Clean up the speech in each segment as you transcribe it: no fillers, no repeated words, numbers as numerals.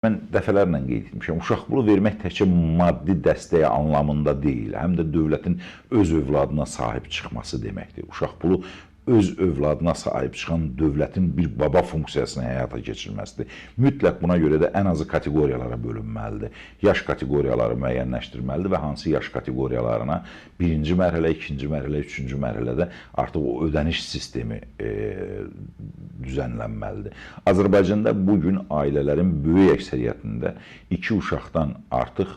Mən dəfələrlə qeyd etmişəm, uşaq pulu vermək təkcə maddi dəstək anlamında deyil, həm də dövlətin öz övladına sahib çıxması deməkdir. Uşaq pulu öz övladına sahib çıxan dövlətin bir baba funksiyasını həyata keçirməsidir. Mütləq buna görə də ən azı kateqoriyalara bölünməlidir. Yaş kateqoriyaları müəyyənləşdirməlidir və hansı yaş kateqoriyalarına birinci mərhələ, ikinci mərhələ, üçüncü mərhələdə artıq o ödəniş sistemi düzənlənməlidir. Azərbaycanda bugün ailələrin böyük əksəriyyətində 2 uşaqdan artıq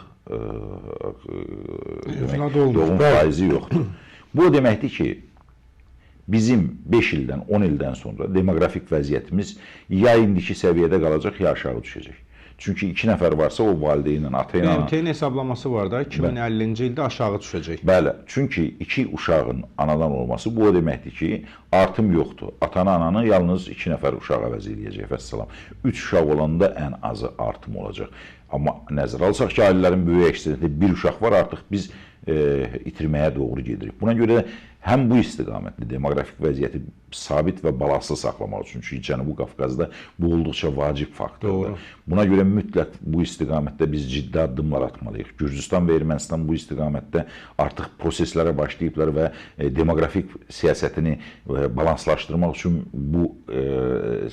doğum faizi yoxdur. Bu o deməkdir ki, bizim 5 ildən, 10 ildən sonra demoqrafik vəziyyətimiz ya indiki səviyyədə qalacaq, ya aşağı düşəcək. Çünki 2 nəfər varsa o valideynlə, ata ilə... BMT-nin hesablaması var da, 2050-ci ildə aşağı düşəcək. Bəli, çünki 2 uşağın anadan olması bu o deməkdir ki, artım yoxdur. Atanı, ananı yalnız 2 nəfər uşaq əvəz eləyəcək, vəssalam. 3 uşaq olanda ən azı artım olacaq. Amma nəzərə alsaq ki, ailələrin böyük əksəriyyətində 1 uşaq var, artıq biz itirməyə doğru gedirik. Buna görə həm bu istiqamətli demoqrafik vəziyyəti sabit və balanslı saxlamaq üçün, çünki Cənubi Qafqazda bu olduqca vacib faktordur. Buna görə mütləq bu istiqamətdə biz ciddi addımlar atmalıyıq. Gürcüstan və Ermənistan bu istiqamətdə artıq proseslərə başlayıblar və demoqrafik siyasətini balanslaşdırmaq üçün bu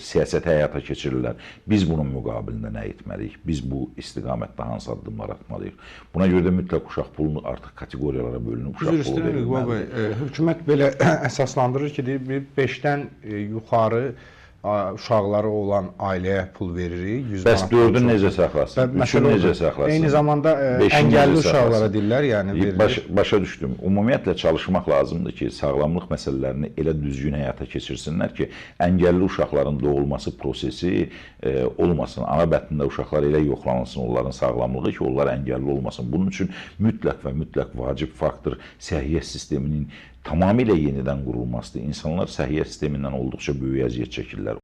siyasəti həyata keçirirlər. Biz bunun müqabilində nə etməliyik? Biz bu istiqamətdə hansı addımlar atmalıyıq? Buna görə də mütləq uşaq pulunu artıq kateqoriyalara bölünüb uşaq pulu verilməlidir. Hökumət belə əsaslandırır ki, deyir, 5-dən yuxarı uşaqları olan ailəyə pul veririk. Bəs 4-ün necə saxlasın? 3-ün necə saxlasın? Eyni zamanda əngəlli uşaqlara deyirlər, yəni verilir. Başa düşdüm. Ümumiyyətlə çalışmaq lazımdır ki, sağlamlıq məsələlərini elə düzgün həyata keçirsinlər ki, əngəlli uşaqların doğulması prosesi olmasın. Ana bətnində uşaqlar elə yoxlanılsın, onların sağlamlığı ki, onlar əngəlli olmasın. Bunun üçün mütləq və mütləq vacib faktor səhiyyə sisteminin tamamilə yenidən qurulmasıdır. İnsanlar səhiyyə sistemindən olduqca böyük əziyyət çəkirlər.